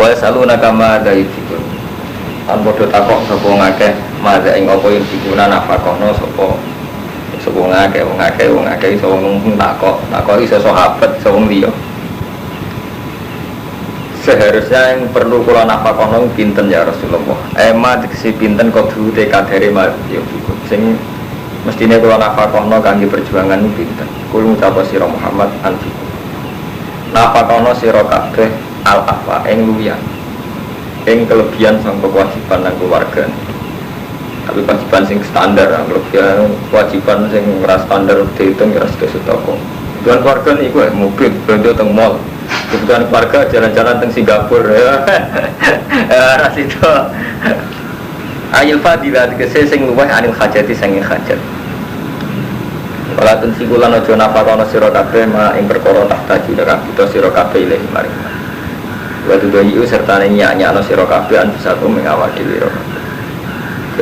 Wa yasalunaka ma dzaifikun. An padha takok sapa ngakeh madza ing apa yen dikuna nafakono sapa wong akeh iso ngomong takok iso sahabat iso wong liya. Seharusnya yang perlu kula nafakono pinten ya Rasulullah. Ema dikesi pinten kudu te kadare ya sing mestine kula nafakono kangge perjuangan pinten. Kula ngucap sira Muhammad anfiku. Nafakono sira kabeh al-afa ing luwihan. Ing kelebihan sang kewajiban nang keluarga. Tapi kewajiban sing standar, kewajiban sing ora standar dihitung ya sedekah. Tuan keluarga niku mobil belanja teng mall. Kebutuhan keluarga jalan-jalan teng Singapura ya. Ras itu. Ayil fadilah dikese sing luwih anil hajati sing hajat. Kala tun sikulan aja nafakono sira kabeh ma ing perkara tak taji nek kita sira kabeh ilahi maring. Waktu doyu serta nyanyi sira kabeh an bisa ing awal dhewe.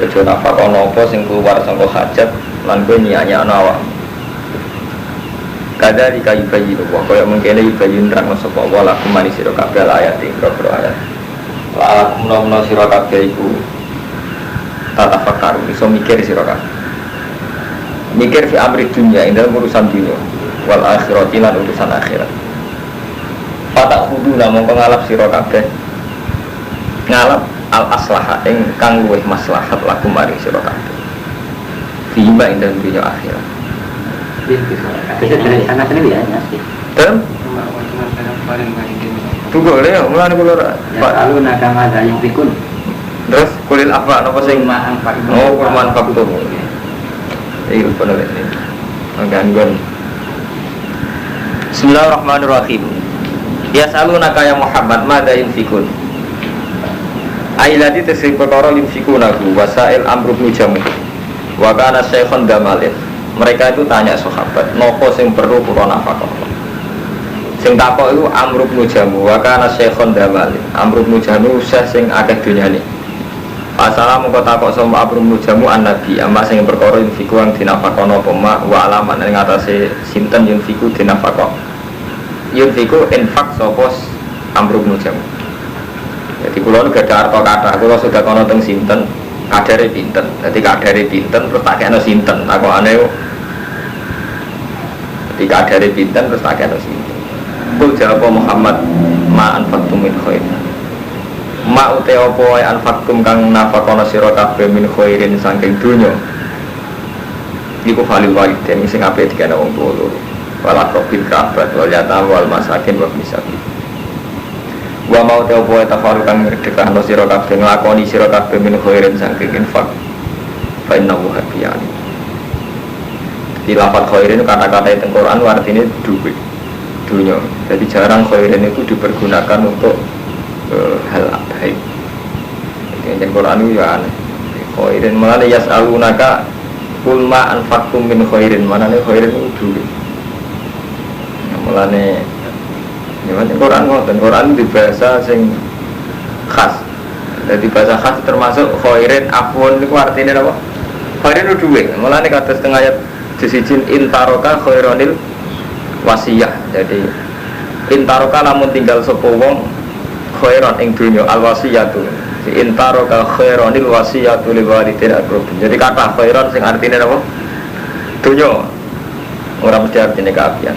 Aja nafakono apa sing keluar saka hajat lan kowe nyanyi awak. Kada dikayu bayi wa kaya mengkene bayi nerang sapa wala kumani sira kabeh ayat ing boro ayat. Wa menawa sira kabeh iku tatafakar iso mikir sira kabeh. Mikir fi amri dunia ing dalam urusan dunia wal akhirati lan urusan akhirat. Patak kudu namung ngalap sira kabeh. Ngalap al aslaha ing kang luwih maslahat laku maring sira kabeh. Fima ing dalam dunia akhirat. Bisa dari sana sini ya sih. Dan tunggu le mulane kula Pak lalu nakama ada yang pikun. Terus kulil apa napa sing manfaat. oh bermanfaat itu. Iya benar ini. Gangguan. Bismillahirrahmanirrahim. Yasalunaka ya Muhammad madza yunfikun. Ailati tesih perkara yunfikunahu wasail amru bin jamu. Wa kana syekhun damalin. Mereka itu tanya sahabat, nopo sing perlu kula nafkah. Sing takok itu Amr bin Jamu, wa kana syekhun damalin. Amr bin Jamu sing akeh dunyane. Asalamu kok takok sama Amr bin Jamu an-nabi, amma sing perkara yunfiku ang dinafkahono apa mak wa alaman ing atase sinten yunfiku dinafkah. Yunfiku infak sapa Amr bin Jamu. Jadi kula nu gadah arta kathah, kula sudah kono teng sinten kadare pinten. Dadi kadare pinten terus tak kena sinten. Takokane yo dadi kadare pinten terus tak kena sinten. Kul jawab Muhammad ma anfaqtum min khair. Ma ute apa wae anfaqtum kang nafakono sira kabeh min khairin saking donya. Iku falil walidain sing apik dikene wong tuwa loro. Wala qabil kerabat wal yatam wal masakin wa misakin. Wa mau te opo ta faru kang ngredekahno sira kabeh nglakoni sira kabeh min khairin saking infak fa innahu habiyan. Di lafaz khairin kata-kata teng Quran artinya duit dunia. Jadi jarang khairin itu dipergunakan untuk hal baik. Jadi Quran itu ya aneh. Khairin mana yas'alunaka kul ma anfaqtum min khairin mana nih khairin itu duit. Mulane Yang Quran di bahasa sing khas. Jadi bahasa khas termasuk khairin afun itu artinya apa? Khairin itu duit. Mulane kata setengah ayat disijin intaroka khaironil wasiyah. Jadi intaroka namun tinggal sapa wong khairon ing dunya al wasiyatu. Intaroka khaironil wasiyatu li walidin aqrabin. Jadi kata khairon sing artinya apa? Dunya. Ora mesti artinya keapian.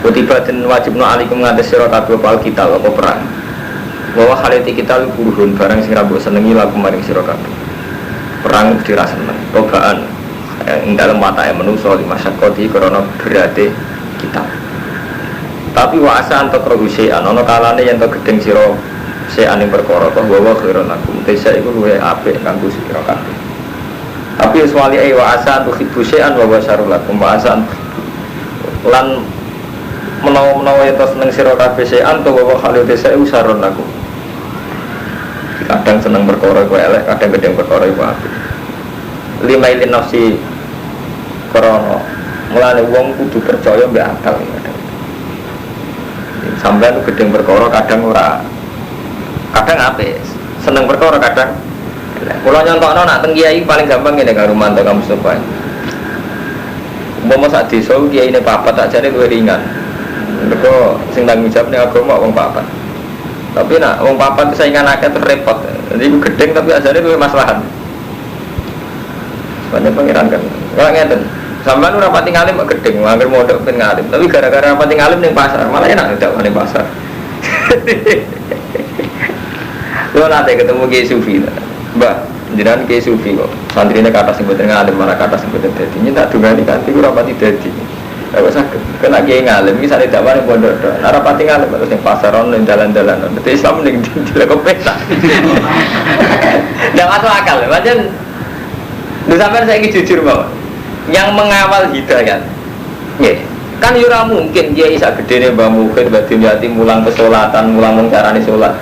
Kutiba dan wajib no alikum ngantes sira kabeh pal kita apa perang. Bahwa haliti kita luhurun barang sing ra mbok senengi laku maring sira kabeh. Perang diraseneng, cobaan ing dalem watake manusa di masyarakat krana berate kita. Tapi wa asa antuk ruhusian ana kalane yen to gedeng sira seane perkara to bahwa khairon lakum. Desa iku luwih apik kanggo sira kabeh. Tapi wali wa asa antuk hibusian wa syarul lakum wa asa lan menawa itu seneng sira kabeh sean to wa khalil desa usaron aku. Kadang seneng perkara kowe elek, kadang gedeng perkara iku apik. Limailin nafsi krana mulane wong kudu percaya mbek akal kadang. Sampeyan gedeng perkara kadang ora kadang apik, seneng perkara kadang elek. Kula nyontokno nak teng kiai paling gampang ngene karo mantu kamu Mustofa. Umpama sak desa kiai ne papat tak jane luwih ringan. Mereka sing tanggung jawab ning agama wong papat. Tapi nak wong papat saingan akeh terus repot. Jadi iku gedeng tapi asale luwih maslahat. Banyak pengiran kan. Kalau ngeten, sampean ora pati ngalim kok gedeng, angger modok ben ngalim. Tapi gara-gara pati ngalim ning pasar, malah enak ndak ning pasar. Lo nanti ketemu Kiai Sufi, Mbak, jenengan Kiai Sufi kok. Santrine kata sing boten ngalim, malah kata sing boten dadi. Nyentak dungane kanthi ora pati dadi. Apa sakit? Kena Kiai ngalim iki sare dakwah ning pondok tok. Ora pati ngalim terus ning pasar ono ning dalan-dalan. Dadi Islam ning dilek pesta. Ndak masuk akal, pancen. Lha sampean saiki jujur bahwa yang mengawal hidayat. Nggih. Kan yo ora mungkin kiai sak gedene Mbah Mukhin badhe nyati mulang kesolatan, mulang mung carane salat.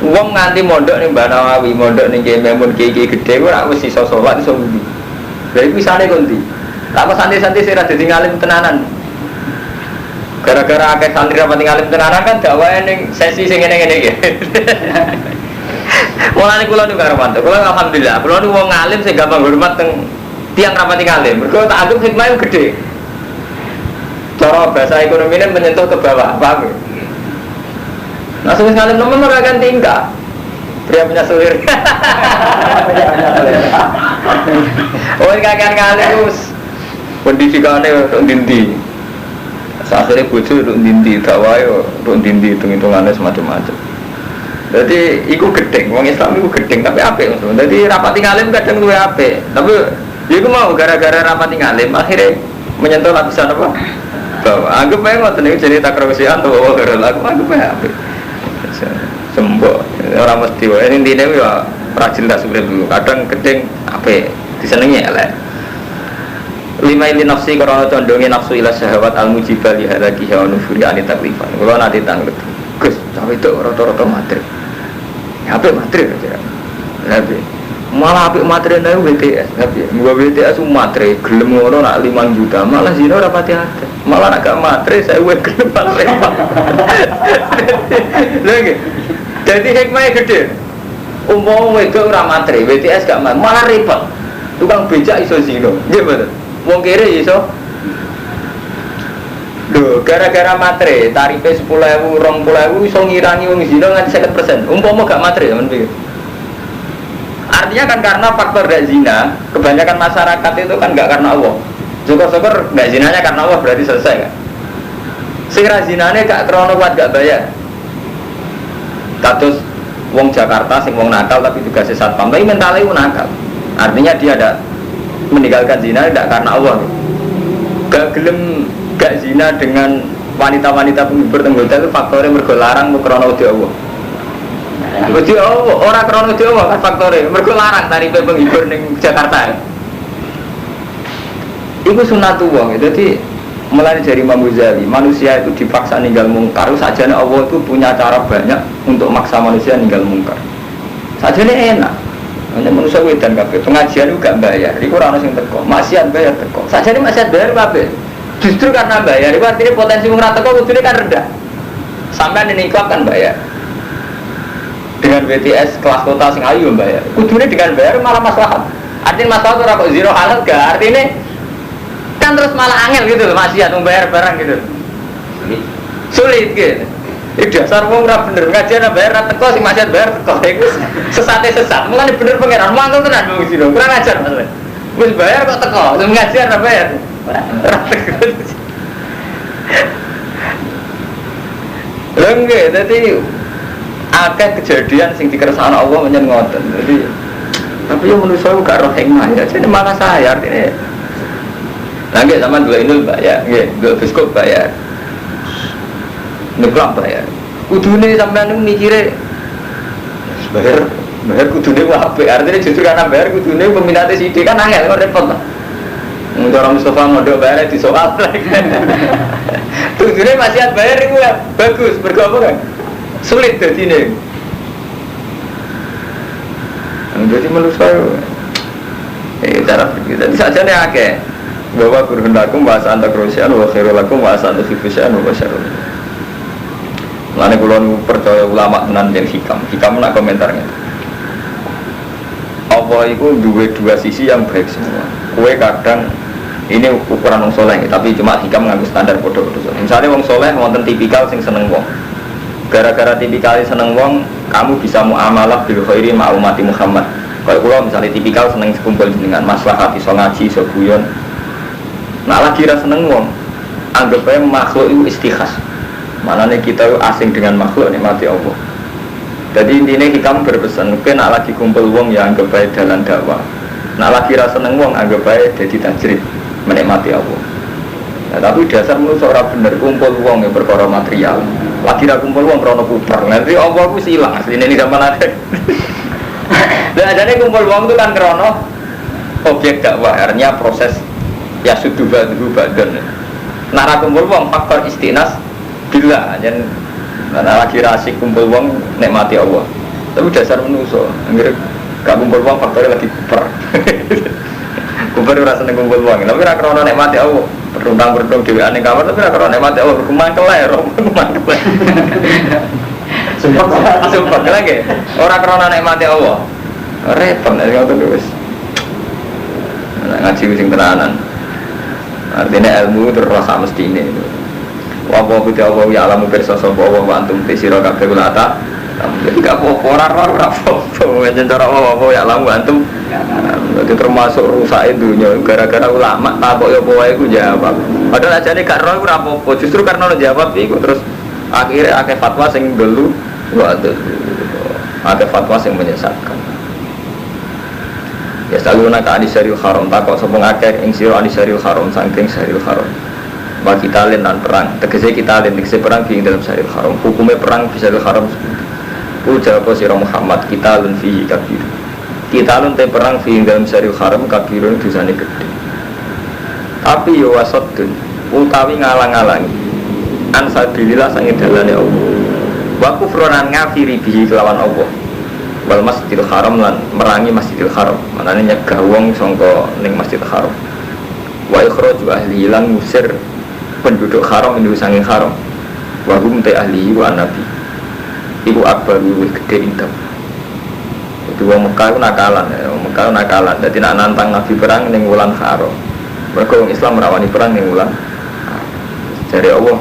Wong nganti mondok ning Mbah Nawawi, mondok ning Kiai Memun kiai-kiai gedhe ora wis iso salat iso ngendi. Lha iku isane kondi. Lah kok santri-santri sing ra dadi ngalim tenanan. Gara-gara akeh santri ra pati ngalim tenanan kan dakwae ning sesi sing ngene-ngene iki. Mulane kula niku karo mantu. Kula alhamdulillah, kula niku wong ngalim sing gampang hormat teng tiyang ra pati ngalim. Mergo tak anggap hikmahe gede. Cara bahasa ekonomi ini menyentuh ke bawah, paham ya? Nah, sebelum ngalim nomor ora kan tingkah. Pria punya selir. Oh, kakek ngalim wis pendidikannya untuk dindi. Akhirnya bojo untuk dindi, dakwae untuk dindi, hitung-hitungannya semacam-macam. Jadi, iku gedeng, wong Islam iku gedeng, tapi apik maksudnya. Jadi rapati ngalim kadang luwe apik. Tapi ya iku mau gara-gara rapati ngalim akhirnya menyentuh lapisan apa? Bahwa anggap aja ngoten iki cerita kerosian atau apa gara lagu anggap aja apik. Sembok ora mesti wae intine ya ora jelas urip dulu. Kadang gedeng apik, disenengi elek. Lima inti nafsi karena condongnya nafsu ila syahwat al-mujibah li halakiha wa nufuri ani taklifan. Kalau nanti tanglet Gus, sampai itu rata-rata materi apa materi aja tapi malah apa materi itu BTS tapi gua BTS itu materi gelem ngono nak 5 juta malah zino rapati ada malah nak gak materi saya gelem malah repot lagi jadi hikmahnya gede umum itu ora materi BTS gak malah repot tukang becak iso zino gimana wong kere iso lho gara-gara materi tarifnya 10.000 20.000 iso ngirangi wong zina nganti 50%. Umpama gak materi men pikir. Artinya kan karena faktor gak zina, kebanyakan masyarakat itu kan gak karena Allah. Syukur-syukur gak zinanya karena Allah berarti selesai kan. Sing ra zinane gak krana kuat gak bayar. Kados wong Jakarta sing wong nakal tapi juga satpam, tapi mentalnya nakal. Artinya dia ada meninggalkan zina tidak karena Allah. Gak gelem gak zina dengan wanita-wanita penghibur teng hotel itu faktornya mergo larang krana wedi Allah. Wedi Allah, ora krana wedi Allah kan faktornya mergo larang tarife penghibur ning Jakarta. Iku sunatullah. Jadi mulai dari Imam Ghazali, manusia itu dipaksa ninggal mungkar. Sajane Allah itu punya cara banyak untuk maksa manusia ninggal mungkar. Sajane enak. Hanya manusia wedan kabeh. Pengajian itu gak bayar. Iku ora ono sing teko. Maksiat bayar teko. Sajane maksiat bayar kabeh. Justru karena bayar, itu artinya potensi mengrata kok kudune kan rendah. Sampai ini iklan kan bayar. Dengan BTS kelas kota sing ayu bayar. Kudune dengan bayar malah maslahat. Artinya masalah itu kok zero halal gak? Artinya kan terus malah angel gitu loh, maksiat membayar barang gitu. Sulit gitu. Itu dasar wong ora bener ngajian bayar ra teko sing maksiat bayar teko. Iku sesate sesat. Mulane bener pangeran mangkel tenan wong zero. Kurang ajar masalah. Wis bayar kok teko, sing ngajian ra bayar. Lengge, jadi akeh kejadian sing dikersakno Allah menyen ngoten. Jadi tapi yang manusia gak roh hikmah ya, jadi malah saya artinya. Lagi zaman dua ini bayar, dua biskop bayar, ngeblak bayar. Kudune sampean mikire bayar kudune wae. Artinya justru karena bayar kudune peminatnya sithik kan angel kok repot. Orang Mustafa modal bayar di soal tujuannya masih bayar itu ya bagus bergabung kan sulit jadi ini jadi menurut saya cara berpikir tadi saja nih akeh bahwa kurun lakum bahasa antar krosian wa khairul lakum bahasa antar fifusian wa syarul lalu kalau percaya ulama tenan yang hikam nak komentarnya Allah itu dua sisi yang baik semua kue kadang ini ukuran wong soleh tapi cuma hikam nganggo standar bodoh-bodoh. Misalnya wong soleh wonten tipikal sing seneng wong. gara-gara tipikal seneng wong kamu bisa muamalah bil khairi ma umati Muhammad. Kalau kula misalnya tipikal seneng kumpul dengan maslahat iso ngaji iso guyon. Nah lagi ra seneng wong anggap ae makhluk itu istikhas. Manane kita itu asing dengan makhluk nikmati Allah. Jadi intinya kita berpesan, mungkin nak lagi kumpul wong ya anggap ae dalan dakwah. Nak lagi ra seneng wong anggap ae dadi tajrid menikmati Allah. Nah, tapi dasar menurut orang bener kumpul wong yang perkara material. Lagi ra kumpul wong krono puper. Nanti Allah ku silang asline ini zaman ada. Lah adane kumpul wong itu kan krono objek dakwah, artinya proses ya sudu badan. Nak ra kumpul wong faktor istinas bila jan ana lagi rasik kumpul wong nikmati Allah. Tapi dasar manusa, anggere gak kumpul wong faktornya lagi per. Kumpul ora seneng kumpul wong, tapi ra krono nikmati Allah. Perundang-perundang dheweane kamar tapi ra krono nikmati Allah, kumangkel ae, kumangkel. Sumpah lagi. Ora krono nikmati Allah. Repot nek ngono wis. Ngaji sing tenanan. Artinya ilmu terus mestine itu. Wa Allah ya alamu pirsa sapa wa antum tisira kabeh kulata. Gak apa-apa ora apa-apa. Yen cara Allah ya alamu antum. Itu termasuk rusak dunya gara-gara ulama takok ya apa wae iku jawab. Padahal ajane gak roh ora apa-apa. Justru karena lo jawab iku terus akhirnya akeh fatwa sing dulu waduh. Akeh fatwa sing menyesatkan. Ya saluna ka anisyaril haram takok sapa ngakeh ing sira anisyaril haram saking syaril haram. Bagi kita lan perang, tegese kita tegese perang di dalam syaril haram. Hukumnya perang di syaril haram. Ujar sira Muhammad kita lan fihi kabir. Kita lan te perang di dalam syaril haram kabirun dosane gede. Tapi yo wasaddun utawi ngalang-alangi an sabilillah sange dalane Allah. Wa kufronan ngafiri bihi kelawan Allah. Wal masjidil haram lan merangi masjidil haram. Manane nyegah wong sangka ning masjidil haram. Wa ikhraju ahli lan ngusir penduduk haram menuju sanging haram. Wa hum ta ahli wa nabi. Iku akbar luwih gede indam. Itu wong Mekah nakalan, Mekah nakalan. Dadi nak nantang nabi perang ning wulan haram. Mergo wong Islam merawani perang ning wulan. Jare Allah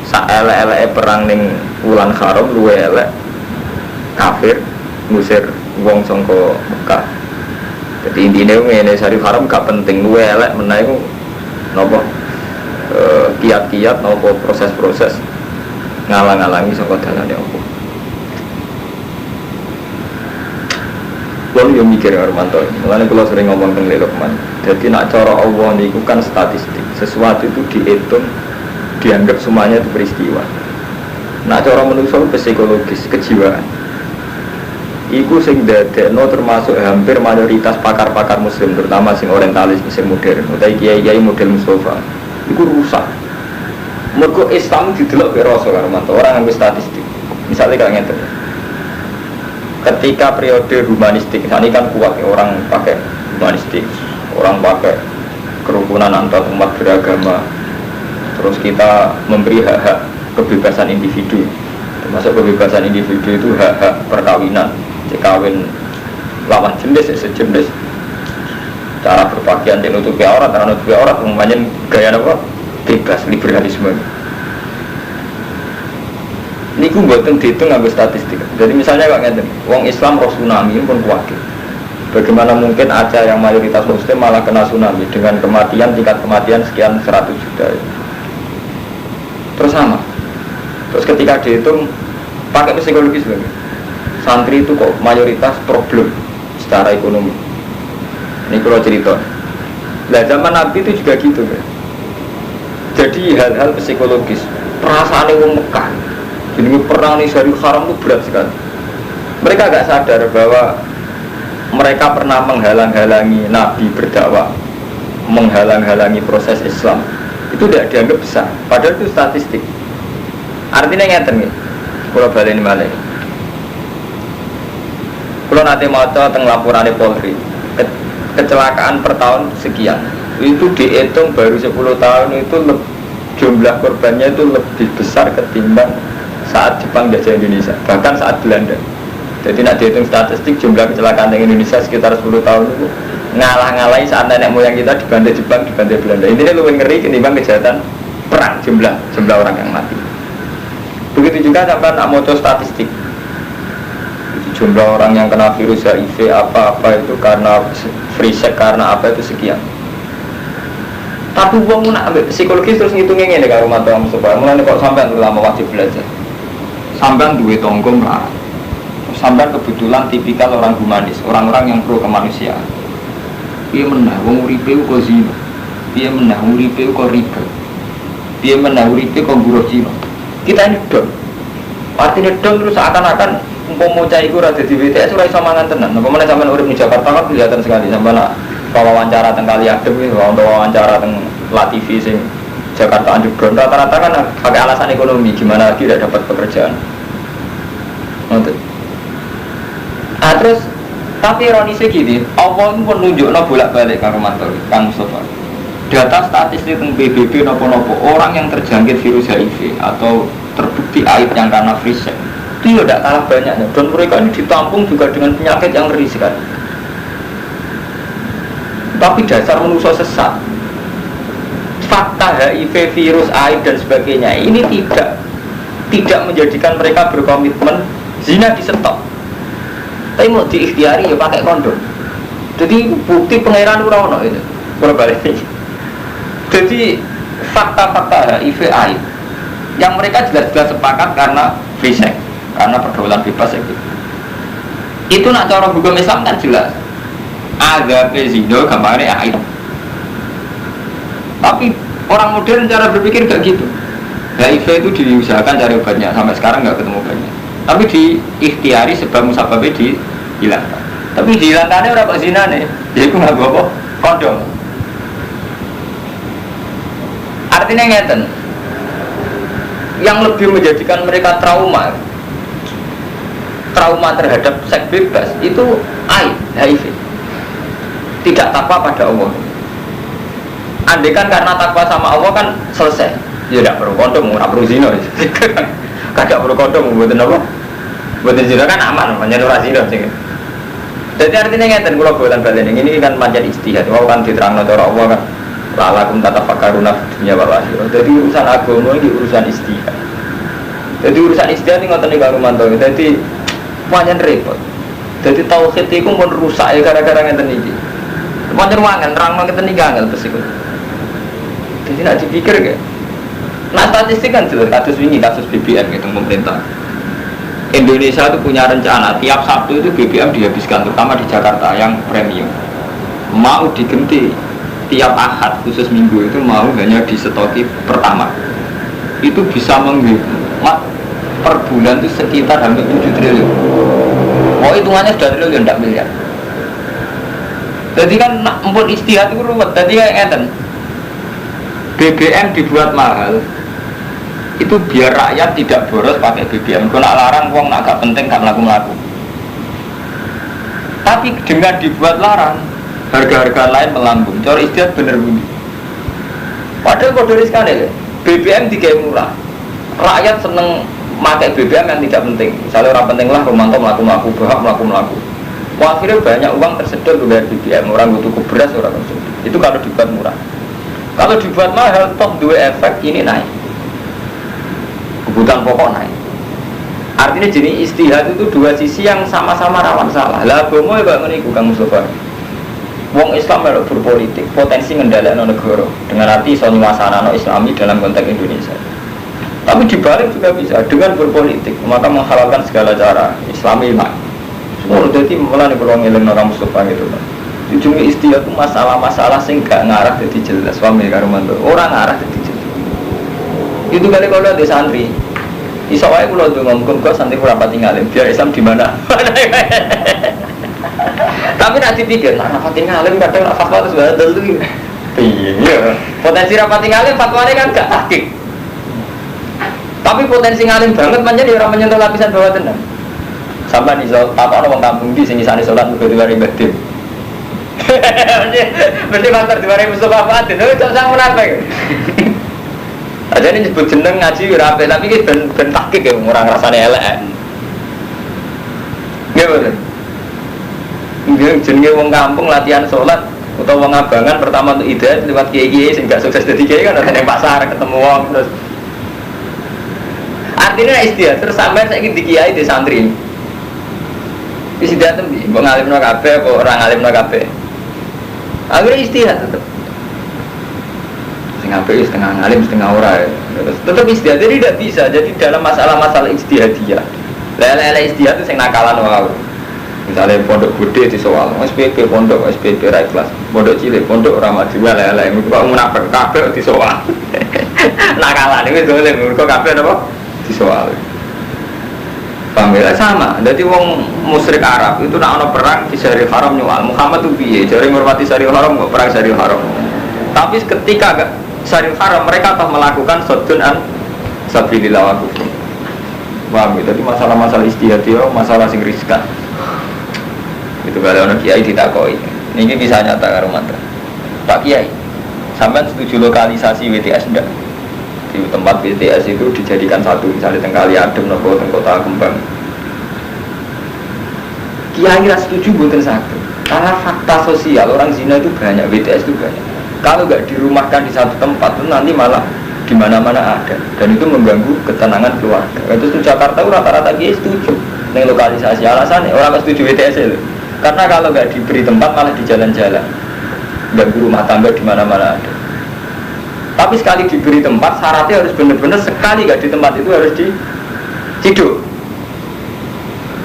sak elek-eleke perang ning wulan haram luwih elek kafir ngusir wong sangka Mekah. Jadi intinya ngene syarif haram gak penting luwih elek menawa iku napa kiat-kiat napa proses-proses ngalang-alangi saka dalane Allah. Kalau yang mikir Armanto, mulanya kalau sering ngomong tentang Lukman. Jadi nak cara Allah niku kan statistik, sesuatu itu dihitung, dianggap semuanya itu peristiwa. Nak cara manusia psikologis, kejiwaan. Iku sing dadekno termasuk hampir mayoritas pakar-pakar Muslim, terutama sing orientalis, sing modern, utawa kiai-kiai model Mustafa. Iku rusak. Mergo Islam didelok karo Armanto, orang yang statistik. Misalnya kayak ngeten. Ketika periode humanistik, ini kan kuat ya, orang pakai humanistik, orang pakai kerukunan antar umat beragama, terus kita memberi hak-hak kebebasan individu, termasuk kebebasan individu itu hak-hak perkawinan, kawin lawan jenis, sejenis, cara berpakaian, nutupi aurat, umpamanya gaya apa? Bebas, liberalisme. Ini aku buatan dihitung ngambil statistik. Jadi misalnya kalau ngeten, wong Islam roh tsunami pun kuatir. Bagaimana mungkin Aceh yang mayoritas Muslim malah kena tsunami dengan kematian, tingkat kematian sekian 100 juta. Terus sama. Terus ketika dihitung pakai psikologis sebenarnya. Santri itu kok mayoritas problem secara ekonomi. Ini kalau cerita. Nah zaman Nabi itu juga gitu kan. Jadi hal-hal psikologis, perasaan wong Mekah. Jadi perang di Syarif Haram itu berat sekali. Mereka agak sadar bahwa mereka pernah menghalang-halangi Nabi berdakwah, menghalang-halangi proses Islam. Itu tidak dianggap besar. Padahal itu statistik. Artinya ngeten nih. Kalau balik ini malah. Kalau nanti mau tentang laporan Polri, kecelakaan per tahun sekian. Itu dihitung baru 10 tahun itu jumlah korbannya itu lebih besar ketimbang saat Jepang jajah Indonesia, bahkan saat Belanda. Jadi nak dihitung statistik jumlah kecelakaan di Indonesia sekitar 10 tahun itu ngalah-ngalahi saat nenek moyang kita dibantai Jepang, dibantai Belanda. Intinya lebih ngeri ketimbang kejahatan perang jumlah orang yang mati. Begitu juga sampai nak mau statistik. Jumlah orang yang kena virus HIV apa-apa itu karena free sex, karena apa itu sekian. Tapi uang nak ambil psikologis terus ngitungnya ini kalau mata kamu supaya mulai kok sampai lama wajib belajar. Sampai duit tonggo melarat. Sampai kebetulan tipikal orang humanis, orang-orang yang pro kemanusiaan. Dia menah, wong uripe kok zina. Dia menah, uripe kok riba. Dia menah, uripe kok buruh Cina. Kita ini don. Artinya don terus seakan-akan mau cai gue rada di BTS ora iso mangan tenan. Napa meneh sampean urip di Jakarta kan kelihatan sekali sampean nak wawancara teng kali adem iki, wawancara teng Latifi sing Jakarta underground rata-rata kan pakai alasan ekonomi, gimana lagi tidak dapat pekerjaan. Ngoten. Terus tapi ironisnya gini, Allah itu menunjukno bolak-balik karo mantul Kang Mustafa. Data statistik teng PBB nopo-nopo orang yang terjangkit virus HIV atau terbukti AIDS yang karena free sex itu ya tidak kalah banyaknya, dan mereka ini ditampung juga dengan penyakit yang ngeri sekali. Tapi dasar manusia sesat, fakta HIV, virus, AIDS dan sebagainya ini tidak menjadikan mereka berkomitmen zina di stop. Tapi mau diikhtiari ya pakai kondom. Jadi bukti pangeran ora itu berbalik. Jadi fakta-fakta HIV, AIDS yang mereka jelas-jelas sepakat karena free sex, karena pergaulan bebas itu nak cara hukum Islam kan jelas ada zina gambarnya aib. Tapi orang modern cara berpikir gak gitu. HIV itu diusahakan cari obatnya, sampai sekarang gak ketemu obatnya. Tapi diikhtiari sebab musababnya dihilangkan. Tapi dihilangkannya orang kok zina nih, jadi aku gak bawa kondom. Artinya ngeten, yang lebih menjadikan mereka trauma terhadap seks bebas itu HIV, tidak takwa pada Allah. Andaikan karena takwa sama Allah kan selesai, ya tidak perlu kondom, tidak perlu zina, tidak perlu kondom, buatin apa? Buatin zina kan aman, menyentuh zina. Jadi artinya ngeten, kalau buatan balen ini kan panjang istihad, wow kan diterangkan cara Allah kan, lalakum tatafakkaruna dunya wal akhirah. Jadi urusan agama ini urusan istihad. Jadi urusan istihad ini ngoten niku Romanto. Jadi pancen repot. Jadi tauhid iku mun rusak ya gara-gara ngeten iki. Pancen wangen nerang ngeten iki angel terus iku. Jadi nak dipikir ge. Nah statistik kan jelas kasus wingi kasus BBM gitu pemerintah. Indonesia itu punya rencana tiap Sabtu itu BBM dihabiskan, terutama di Jakarta yang premium. Mau diganti tiap Ahad khusus minggu itu mau hanya distoki pertama. Itu bisa menghemat per bulan itu sekitar hampir 7 triliun. Oh hitungannya sudah triliun, tidak miliar. Jadi kan empun istihad itu ruwet. Jadi kayak ngeten, BBM dibuat mahal itu biar rakyat tidak boros pakai BBM. Kalau nak larang uang nak gak penting gak melaku. Tapi dengan dibuat larang harga-harga lain melambung. Cara istihad bener bunyi. Padahal kode sekali BBM digawe murah. Rakyat seneng pakai BBM yang tidak penting. Misalnya orang penting lah Romanto melaku, Bahak melaku. Akhirnya banyak uang tersedot dari BBM. Orang butuh beras orang konsumsi. Itu kalau dibuat murah. Kalau dibuat mahal, toh dua efek ini naik. Kebutuhan pokok naik. Artinya jenis istihad itu dua sisi yang sama-sama rawan salah. Lah agama ya Pak meniku Kang Mustafa. Wong Islam melok berpolitik, potensi ngendhalekno negara dengan arti iso nyuasanano Islami dalam konteks Indonesia. Tapi dibalik juga bisa dengan berpolitik, maka menghalalkan segala cara Islami mak. Semua jadi mulane kula ngelingno Kang Mustafa gitu Pak. Ujungnya istihad itu masalah-masalah sing gak ngarah jadi jelas suami karo mantu. Ora ngarah jadi jelas. Itu kali kalau ada santri. Iso wae kula ndonga muga-muga santri ora pati ngalim, biar Islam di mana. Tapi nak dipikir, rapati ngalim kadang nak fatwa itu sudah dulu. Iya, potensi rapati ngalim fatwanya kan gak tahqiq. Tapi potensi ngalim banget menjadi orang menyentuh lapisan bawah tenang. Sampai di apa orang kampung di sini sana sholat muka dua ribu batin. Berarti faktor 2000 Mustafa Fatin, itu tak munafik. Aja ini nyebut jeneng ngaji rapi, tapi ini ben tahqiq ya orang rasanya elek. Gimana? Jenenge wong kampung latihan sholat atau wong abangan pertama untuk ide lewat kiai sing gak sukses dadi kiai kan ada yang pasar ketemu wong terus Artinya istihad terus sampai saya ingin dikiai di santri. Istihad itu mau ngalimno kabeh apa orang ngalimno kabeh. Akhirnya istihad tetap. Setengah apik setengah ngalim setengah ora. Tetap istihad jadi tidak bisa. Jadi dalam masalah-masalah istihadiyah. Lele istihad itu sing nakalan wae. Misalnya pondok gede di soal, SPP pondok, SPP ra kelas, pondok cilik, pondok ramadi lele, mereka munafik kabeh di soal. Nakalan itu dolem, mereka kabeh apa? Di soal. Pamela sama, jadi wong musyrik Arab itu nak ono perang di Syaril Haram nyual. Muhammad tuh piye? Jare ngurmati Syaril Haram kok perang Syaril Haram. Tapi ketika agak Syaril Haram mereka telah melakukan sodun an sabilillah wa kufur. Paham ya? Jadi masalah-masalah istihad itu masalah sing riskan. Itu kalau orang kiai ditakoi. Ini bisa nyata karo mantra. Pak Kiai, sampai setuju lokalisasi WTS enggak? Di tempat WTS itu dijadikan satu, misalnya Kali Adem, nopo Kota Kembang. Kiai lah setuju bukan satu. Karena fakta sosial orang zina itu banyak, WTS itu banyak. Kalau nggak dirumahkan di satu tempat itu nanti malah di mana-mana ada, dan itu mengganggu ketenangan keluarga. Itu Jakarta rata-rata kiai setuju dengan lokalisasi. Alasannya orang nggak setuju WTS itu. Karena kalau nggak diberi tempat malah di jalan-jalan, ganggu rumah tangga di mana-mana ada. Tapi sekali diberi tempat, syaratnya harus benar-benar sekali nggak di tempat itu harus diciduk.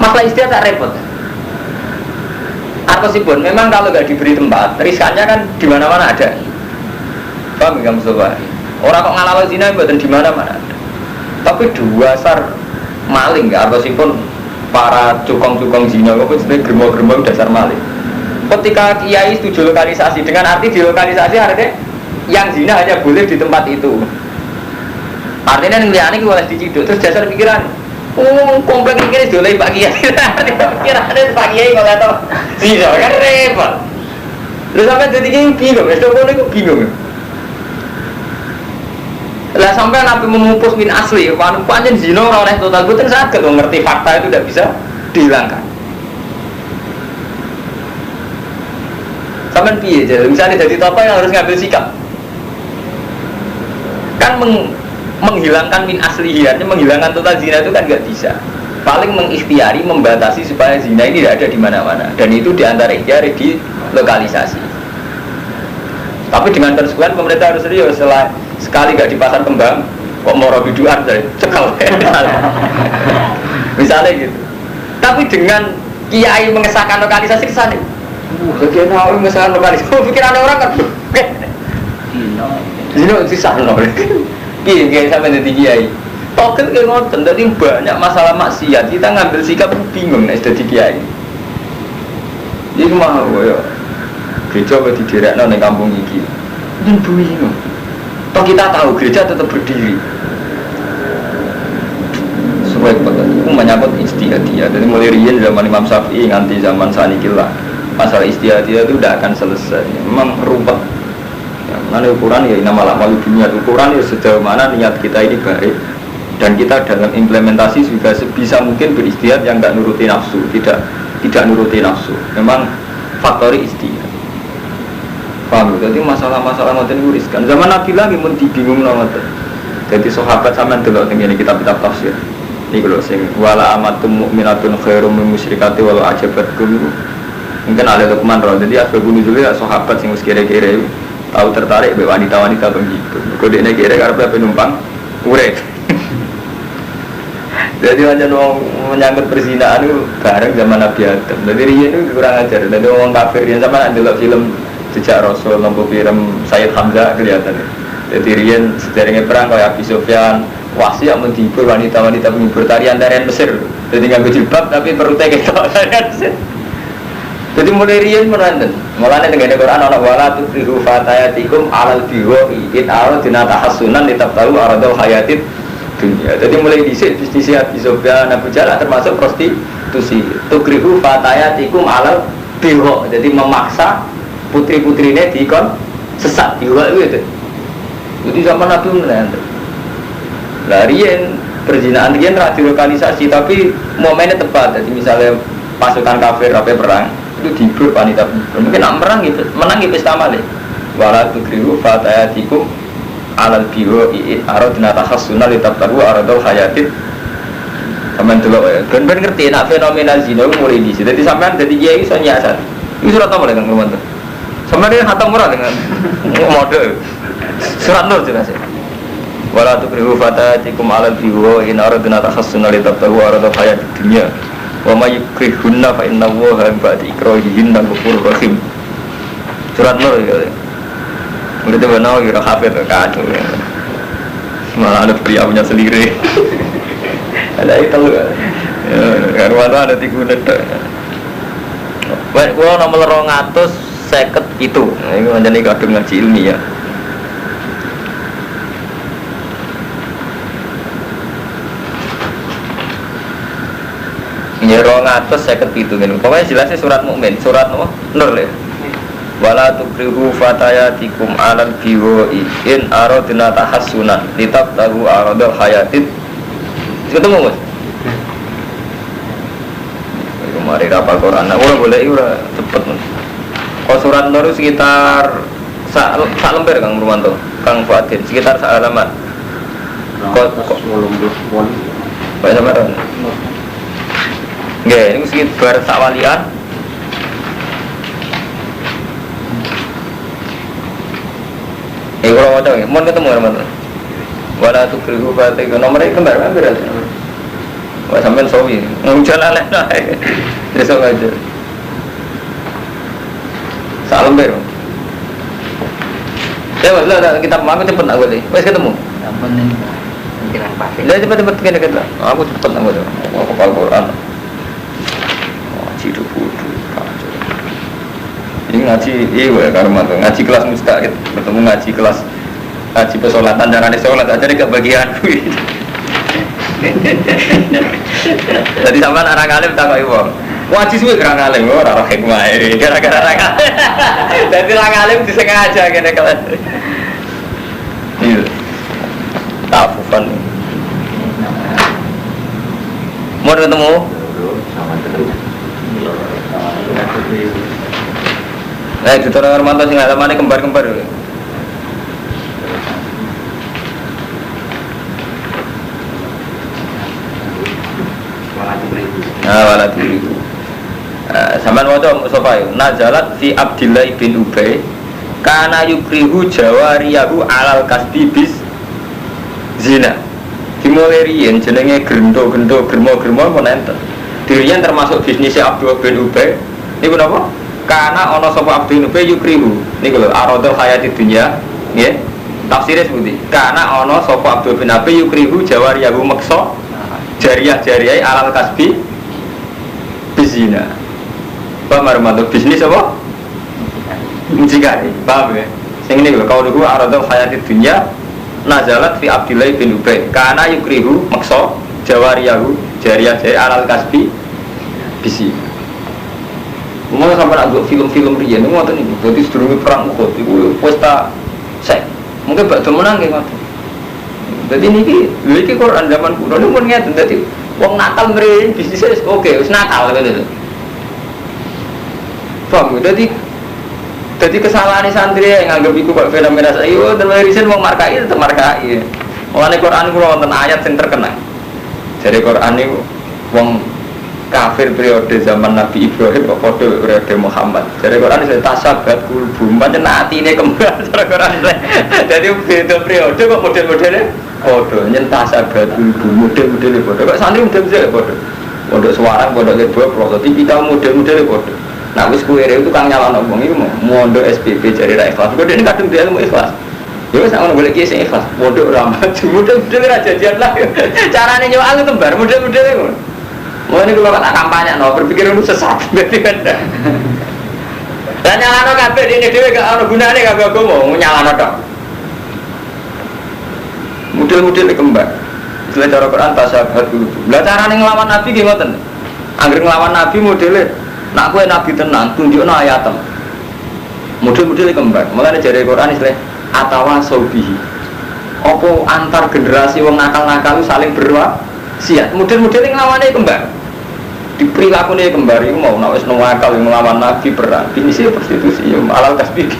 Masalah istihad tak repot. Artosipun, memang kalau nggak diberi tempat, riskannya kan di mana-mana ada. Paham nggak Mustafa? Orang kok ngalalo zina buatan di mana-mana ada. Tapi dua dasar maling nggak artosipun. Para cukong-cukong zina itu sebenarnya germo-germo dasar maling. Ketika kiai setuju lokalisasi dengan arti di lokalisasi artinya yang zina hanya boleh di tempat itu. Artinya yang liane boleh diciduk. Terus dasar pikiran, komplek ini dolai Pak Kiai. Pikirannya Pak Kiai kalau tahu zina kan repot. Terus sampai jadi kiai bingung, itu bingung. Lah sampai Nabi memupus min asli, panjen zina oleh total betul sakit, ngerti fakta itu tidak bisa dihilangkan. Sampai piye jadi misalnya jadi apa yang harus ngambil sikap? Kan menghilangkan min asli, artinya menghilangkan total zina itu kan nggak bisa. Paling mengikhtiari, membatasi supaya zina ini tidak ada di mana-mana, dan itu diantara ikhtiari di lokalisasi. Tapi dengan konsekuensi pemerintah harus serius sekali gak di pasar kembang kok mau biduan dari cekal misalnya gitu. Tapi dengan kiai mengesahkan lokalisasi kesana bagian awal mengesahkan lokalisasi pikiran orang kan Zino sisa kiai sampai jadi kiai toket kayak ngoten. Jadi banyak masalah maksiat kita ngambil sikap bingung nih jadi kiai. Jadi mah ya gereja di direkno ning kampung iki. Dan bingung. Toh kita tahu gereja tetap berdiri. Supaya itu menyangkut istihadiyah. Jadi mulai riyen zaman Imam Syafi'i nganti zaman sanikillah. Masalah istihadiyah itu tidak akan selesai. Memang rumput. Ya, mana ukuran ya nama amal dunia. Ukuran ya sejauh mana niat kita ini baik. Dan kita dalam implementasi juga sebisa mungkin beristihad yang tidak nuruti nafsu, tidak nuruti nafsu. Memang faktori istihad. Paham? Jadi masalah-masalah ngoten riskan. Zaman Nabi lagi mun dibingung ngoten. Jadi sahabat sampean delok teng ngene kitab-kitab tafsir. Iki lho sing wala amatum mukminatun khairum min musyrikati walau ajabatkum. Mungkin ada Luqman roh. Jadi asbabun nuzul ya sahabat sing wis kere-kere tahu tertarik be wanita-wanita begitu. Kok dekne kere karepe penumpang urip. Jadi hanya menyangkut perzinahan itu bareng zaman Nabi Adam. Jadi riyen itu kurang ajar. Jadi orang kafir yang sama ndelok film Jejak Rasul, lampu film Sayyid Hamzah kelihatan. Jadi riyen sejarahnya perang kayak Abi Sufyan, wasi yang menghibur wanita-wanita menghibur tarian-tarian Mesir. Jadi nggak jilbab tapi perutnya ketok tarian Mesir. Jadi mulai riyen menanten. Mulane teng Quran ana wala tutrihu fatayatikum alal bihi in aradna tahassunan litabtahu aradul hayatid dunia. Jadi mulai dhisik bisnis Abi Sufyan, Abu Jahal termasuk prostitusi. Tukrihu fatayatikum alal bihi. Jadi memaksa putri-putrinya dikon sesat juga itu. Jadi zaman Nabi menantu. Larian perzinahan riyen ra dilokalisasi tapi momennya tepat. Jadi misalnya pasukan kafir apa perang itu diburu wanita. Mungkin nak perang gitu, menang gitu pesta malih. Wala tukrihu fatayatikum alal bihi aradna tahassunan litabtaru aradul hayatid Sampeyan delok ya. Ben ngerti nek fenomena zina mulai di sini. Dadi sampean dadi kiai iso nyiasat. Iki surat apa Kang Romanto? Sampeyan khatam ora dengan mode. Surat Nur jelas ya. Wala tukrihu fatatikum 'alal biwa in aradna takhassuna li tabtahu arada hayat dunya. Wa may yukrihunna fa inna Allaha ba'da ikrahihinna ghafurur rahim. Surat Nur ya. Murid benar kira hafid kacau. Malah ada pria punya sendiri. Ada itu ya. Karena ada 3 menit. Baik, gua nomor 250 itu. Nah, ini menjadi kadung ngaji ilmiah. Ya 250 itu kan. Pokoknya jelasnya surat mukmin, surat Nur ya. Wala tukrihu fatayatikum 'alal biwa'i in aradna tahassunan litabtahu aradal hayatid. Ketemu Mas? Mari rapal Quran. Ora boleh ora cepet Mas. Kok surat Nur sekitar sak lembar Kang Rumanto, Kang Fuadin, sekitar sak halaman. Kok Pak sampean. Nggih, ini sekitar sak walian. Kalau macam ni, mohon ketemu teman-teman. Wala tu krihu batik, nomornya kembar kan berarti. Wah sampai sawi, nguncul aleh naik. Besok aja. Salam ber. Lah kita mau cepet nak boleh. Wes ketemu. Ampun nih. Jangan pasir. Lah cepet kita. Aku cepet nak boleh. Aku hafal Quran. Cidu kudu. Ini ngaji, iya karena ngaji kelas mustahil, bertemu ngaji kelas ngaji pesolatan, jangan sholat aja deh kebagian. Jadi sama orang alim tak kau ibu, ngaji suwe orang alim, orang hikmah ini, gara-gara orang alim. Jadi orang alim disengaja kena kelas. Iya, tafufan. Mau ketemu? Itu orang Romanto sing alamane kembar-kembar. Wala diriku. Sampeyan waca Mustafa yo. Nazalat fi Abdillah bin Ubay kana yukrihu jawariyahu alal kasbi bis zina. Dimulai jenenge gendo-gendo germo-germo apa enten. Dirian termasuk bisnisnya Abdullah bin Ubay. Niku napa? Karena ono sapa Abdul Ubay yukrihu niku lho aradul hayati dunya nggih tafsire seperti karena ono sapa Abdul bin Ubay yukrihu jawariyahu maksa jariah-jariah alal kasbi bizina paham arep bisnis apa muncikari paham ya sing niku lho kauluhu aradul hayati dunya nazalat fi Abdullah bin Ubay karena yukrihu maksa jawariyahu jariah-jariah alal kasbi bizina. Mau sampai nak buat film-film rian, itu ngotot nih. Jadi sedurungi perang Uhud, itu pesta seks. Mungkin bakal menang gitu. Jadi ini Quran zaman kuno ini pun ngerti. Jadi uang nakal meriin bisnisnya oke, us nakal gitu. Paham? Jadi kesalahan santri yang anggap itu kok fenomena saya. Yo, terus riset mau markai tetap markai. Mengenai Quran kulo wonten ayat yang terkenal. Jadi Quran itu uang kafir periode zaman Nabi Ibrahim kok kode periode Muhammad. Jadi Quran itu tasabat kulbu, macam nanti ini kembar. Jadi beda periode kok model-modelnya kode, nyentak tasabat kulbu, model-modelnya kode. Kok santri model-modelnya kode. Pondok Semarang, pondok Lebo, Ploso, tipikal model-modelnya kode. Nah, wis kuwi itu kang nyalon ngomong iku mondok SPP jadi ra ikhlas. Kode ini kadung dia ilmu ikhlas. Ya wis ana golek kiye sing ikhlas. Mondok ra maju, model-model ra jajan lah. Carane nyuwal kembar model-modelnya kok. Mau ini kalau kata kampanye, berpikir itu sesat, berarti beda. Dan nyalano kabeh ini dia gak ada gunanya kabeh aku mau nyalano dong. Model-model kembar. Setelah cara Quran tasabat dulu. Lah carane nglawan Nabi ki ngoten. Angger nglawan Nabi modele nak kowe Nabi tenan tunjukno ayatem. Model-model kembar. Mulane jare Quran istilah atawa saubihi. Apa antar generasi wong nakal-nakal saling berwasiat. Model-model nglawane kembar. Di perilaku ini kembar itu mau nak wis nuwakal yang melawan Nabi perang ini sih prostitusi alal kasbi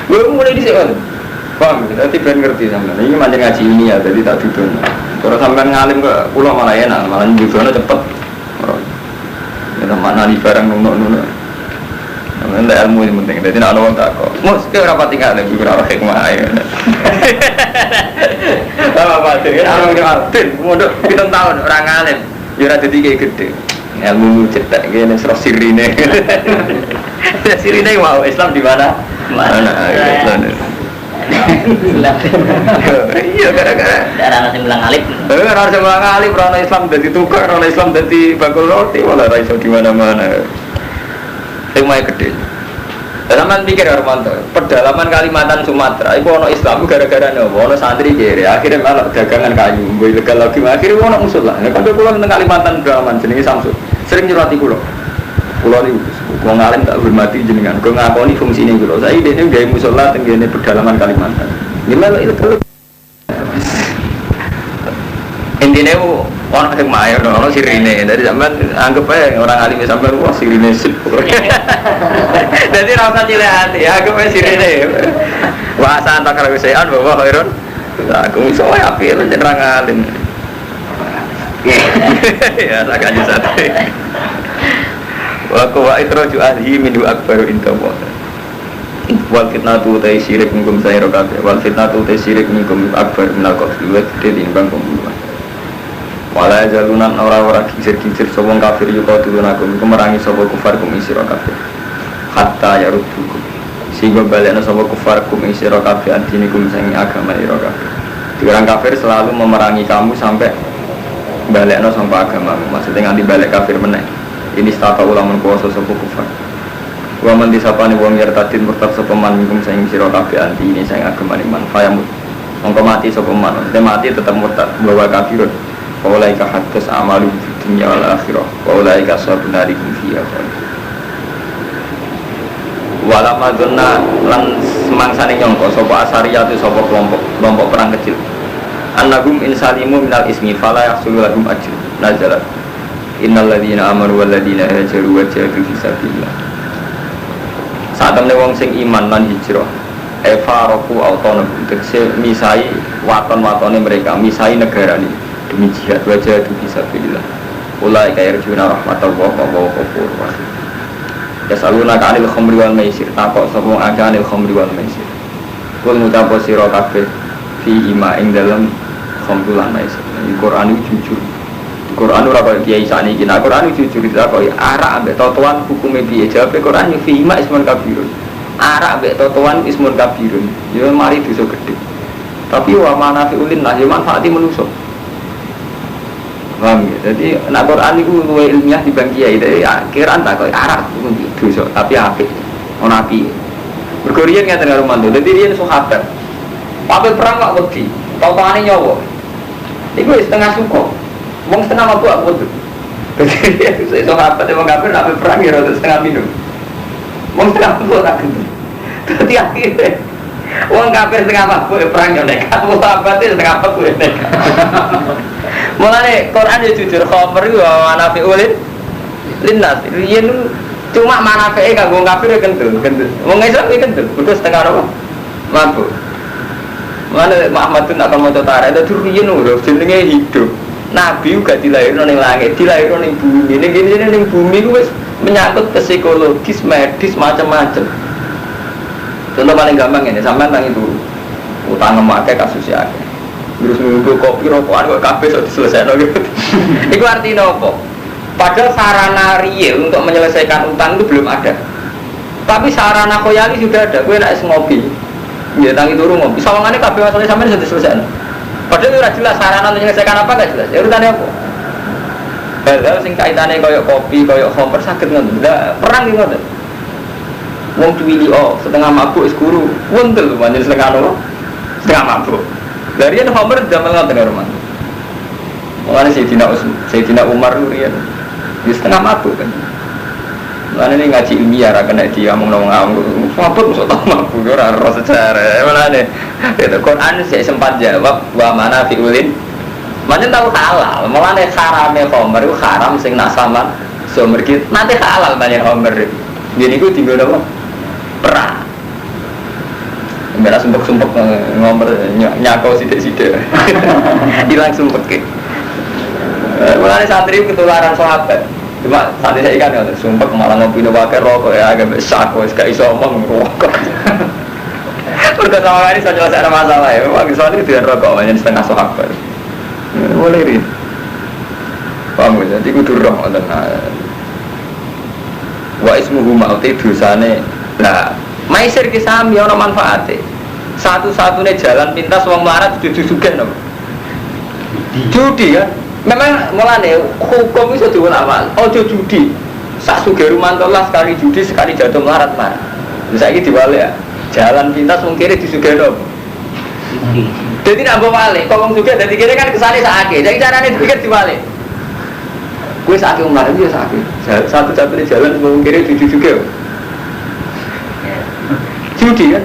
gue mulai di sini paham nanti ben ngerti sama ini macam ngaji ini ya jadi tak duduk Kalau sampai ngalim ke pulau malah enak, malah juga cepet. Ya mana di barang nunuk. Namanya ilmu yang penting. Jadi nak orang tak kok. Mus ke berapa tinggal lagi berapa hikmah ya. Apa sih? Orang ngalim, mondok 7 tahun orang ngalim. Ya ora dadi kayak gede. Ilmu cetak gini serah sirine. Sirine wow Islam di mana? Mana? Iya gara-gara darah nasi mulang alif. Orang sebelah kali orang Islam jadi tukar, orang Islam jadi bakul roti, malah raiso di mana-mana. Rumahnya gede. Dalam pikir Armanto, pedalaman Kalimantan Sumatera, itu orang Islam gara-gara nopo, orang santri kiri, akhirnya malah dagangan kayu, boleh legal lagi, akhirnya orang musuh lah. Kan pulau tentang Kalimantan pedalaman jenis Samsud, sering nyurati pulau. Pulau ini, mau ngalim tak hormati jenengan, kau ngakoni fungsi ini pulau. Saya ini gaya musola tinggi pedalaman Kalimantan. Gimana itu kalau intinya orang yang mayor, orang sirine. Dari zaman anggap aja orang alim sampai wah sirine sip. Jadi rasa cilik hati, anggap aja sirine. Wah santak kalau sean bawa kairon. Aku misalnya api itu orang alim. Ya tak aja satu. Wa qawa itraju ahli minhu akbaru intawa. Wal fitnatu ta syirik minkum sayra kabeh. Wal fitnatu ta syirik minkum akbar minal qatl wa timbang pembunuhan. Wala jalunan ora-ora kisir-kisir sapa kafir yuka dulunakum kemerangi sapa kufar kum isira kabeh. Hatta yaruddukum. Sehingga balekna sapa kufar kum isira kabeh antinikum sing agama ira kabeh. Diorang kafir selalu memerangi kamu sampai balekna sampai agama. Maksudnya nganti balik kafir meneh. Ini stata ulama kuasa sapa kufar. Wa man disapane wong yartadin murtad sapa man minkum sing sira kabeh anti ini sing agama iman fayamut. Mongko mati sapa man, mati tetap murtad bahwa kafirun. Wa ulaika haqqus amalu fid dunya wal akhirah. Wa ulaika ashabun nar hum fiha khalidun. Wala madunna lan semangsane nyangka sapa asariyatu sapa kelompok perang kecil. Annahum insalimu minal ismi fala yahsulu lahum ajr. Nazalat innal ladzina amanu wal ladzina hajaru wa jahadu fi sabilillah. Saat temne wong sing iman lan hijrah, efaroku autonom tegese misai waton-watone mereka, misai negarane demi jihad wa jahadu fi sabilillah. Ulai kaya rujuna rahmatullah wa ghafur rahim. Ya saluna kanil khamri wal maisir, takok sapa akanil khamri wal maisir. Kul mutapo sira kabeh fi ima ing dalem khamri lan maisir. Al-Qur'an itu jujur. Quran ora kaya kiai saniki. Nah Quran jujur tidak kaya arak ambek totoan hukume piye. Jawabe Quran yo fi ma ismun kabirun. Arak ambek totoan ismun kabirun. Yo mari dosa gedhe. Tapi wa manafi'ulin lah yo manfaati manusa. Paham ya? Jadi nek Quran iku luwih ilmiah dibanding kiai. Dadi akhiran tak kaya arak kuwi dosa tapi apik. Ono api. Mergo riyen ngaten karo mantu. Dadi riyen sahabat. Pape perang kok wedi. Totoane nyawa. Iku wis setengah suka. Wong setengah mabuk aku tuh. Jadi sahabat yang kafir nak perang ya rada setengah minum. Wong setengah mabuk aku tuh. Jadi akhirnya wong kafir setengah mabuk perang ya nekat. Wong sahabat itu setengah mabuk ya nekat. Mulane Quran ya jujur khabar itu manafi'ul linnas. Riyen cuma manafi'e kanggo kafir kentul. Wong Islam iki kentul. Kudu setengah apa? Mabuk. Mulane Muhammad itu nak maca tarikh itu riyen lho jenenge hidup. Nabi juga dilahirkan di langit, dilahirkan di bumi. Ini bumi itu menyangkut psikologis, medis, macam-macam. Contoh paling gampang ini, sampai tentang itu utang memakai kasusnya. Terus nunggu kopi, rokokan, kok kafe sudah diselesaikan. Itu artinya apa? Padahal sarana real untuk menyelesaikan utang itu belum ada. Tapi sarana khoyali sudah ada. Gue nak ngopi, ya tangi turun ngopi. Sawangannya kafe masalahnya sampai sudah diselesaikan. Padahal itu jelas sarana untuk menyelesaikan apa nggak jelas. Ya urutannya apa? Hal-hal sing kaitannya kayak kopi, kayak homer sakit nggak? Perang gitu nggak? Wong tuwili setengah mabuk es guru, wontel banyak setengah mabuk. Dari yang homer zaman nggak dengar rumah. Mengenai Sayyidina Umar Nurian, di setengah mabuk kan. Mana ini ngaji ilmiah, kena dia ngomong-ngomong, mabuk masuk tahu mabuk, orang rasa sejarah. Mana nih? Itu Quran saya sempat jawab, wa mana fiulin. Macam tahu halal, malah nih haramnya homer itu haram sing nasaman, sumber kita nanti halal banyak homer. Jadi itu tinggal apa? Perang. Merah sumpek-sumpek ngomber nyakau sidik-sidik. Hilang sumpek ke. Mulane santri ketularan sahabat. Cuma santri saya kan sumpek malah ngopi pakai rokok ya agak besar kok gak iso omong rokok. Udah sama kali saya selesai masalah ya. Memang soalnya itu rokok hanya setengah sahabat. Boleh ri. Paham ya? Jadi kudu roh ngoten. Wa ismuhu ma'uti dosane. Nah, maisir ki sami ana manfaate. Satu-satunya jalan pintas wong melarat judi sugih napa? Judi kan. Memang mulane hukum iso diwolak-walik. Ojo judi. Sak sugih rumantolah sekali judi sekali jatuh melarat mah. Saiki diwalik ya. Jalan pintas wong kiri disugihno. Jadi nak bawa balik, kalau orang juga dari kiri kan kesana sakit. Jadi caranya dipikir dibalik. Gue sakit umar itu ya sakit. Satu-satunya jalan orang kiri judi juga. Judi kan.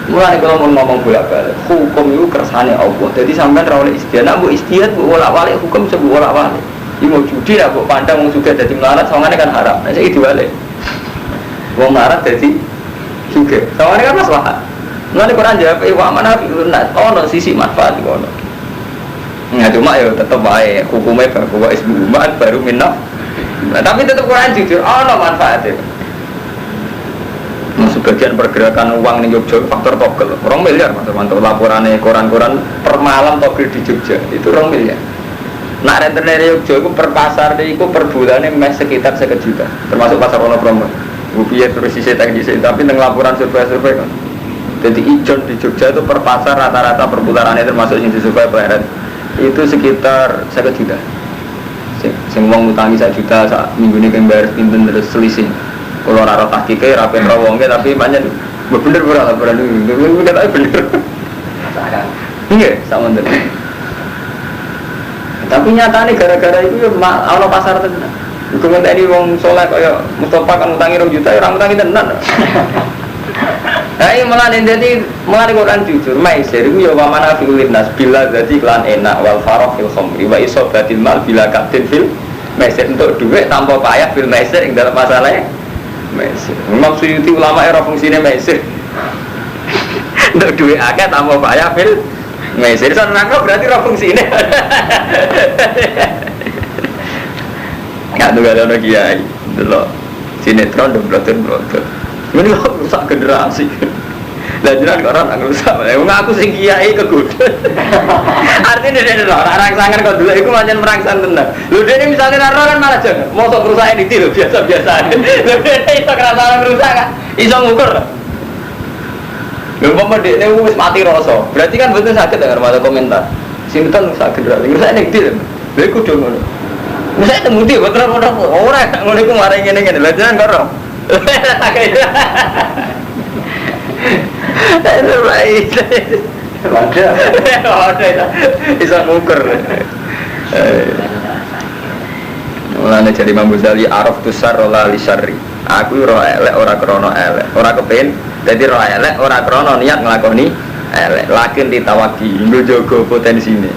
Mulai kalau mau ngomong bolak-balik, hukum itu kersane Allah. Jadi sampai rawat istiadat, nak buat istiadat, buat bolak-balik, hukum bisa buat bolak-balik. Ini mau judi lah, buat pandang orang juga jadi melarat, soalnya kan haram. Nah saya dibalik. Orang melarat jadi juga. Soalnya kan masalah. Nah di Quran jawab, wa mana no sisi manfaat di kono. Nah cuma ya tetap baik hukumnya bahwa ismu umat baru minaf. Nah, tapi tetap Quran jujur, no manfaatnya. Nah, sebagian pergerakan uang di Jogja faktor togel, 2 miliar mantap laporannya koran-koran per malam togel di Jogja itu 2 miliar. Nah rentenir Jogja itu per pasar itu per bulannya mes sekitar 1 juta, termasuk pasar Wonopromo. Rupiah terus sisi tapi dengan laporan survei kan. Jadi ijon di Jogja itu per pasar rata-rata perputarannya termasuk yang disukai pleret itu sekitar 1 juta. Sing wong utangi 1 juta sak minggu ini kan bayar pinten terus selisih. Kalau rara tahkike rapen rawongke tapi banyak bener ora laporan itu bener. Iya, sama bener. Tapi nyatane gara-gara itu ya ana pasar tenan. Iku ngenteni wong saleh kaya Mustofa kan utangi 2 juta ora utangi tenan. Ayo melane jadi melane Quran jujur maisir itu ya wa mana fil nas bila jadi klan enak wal farah fil khamri wa isobatil mal bila katin fil maisir untuk duit tanpa payah fil maisir yang dalam masalahnya maisir. Memang Suyuti ulama era fungsinya maisir. Untuk duit akeh tanpa payah fil maisir. Soalnya berarti era fungsinya. Enggak tuh ada orang kiai dulu sinetron dobloten. Ini kok rusak generasi. Lah jenengan kok ora rusak. Wong aku sing kiai kegodhe. Artine dene ora rangsangan kok dulu iku pancen merangsang tenan. Lho dene misale ora kan malah jangan. Mosok rusake diti lho biasa-biasa. Lho dene iso kerasane rusak kan. Iso ngukur. Lho pomo dekne wis mati rasa. Berarti kan mboten saged dengar mata komentar. Sinten rusak generasi. Rusak ning ndi lho. Lha iku do ngono. Misale temu ndi ora ngono iku mare ngene-ngene. Lah jenengan kok ora. Itu baik. Ada. Bisa ngukur. Mulane jadi Imam Ghazali araf tusar rola lisari. Aku roh elek ora krono elek. Ora kepen dadi roh elek ora krono niat nglakoni elek. Lakin ditawaki njogo potensine.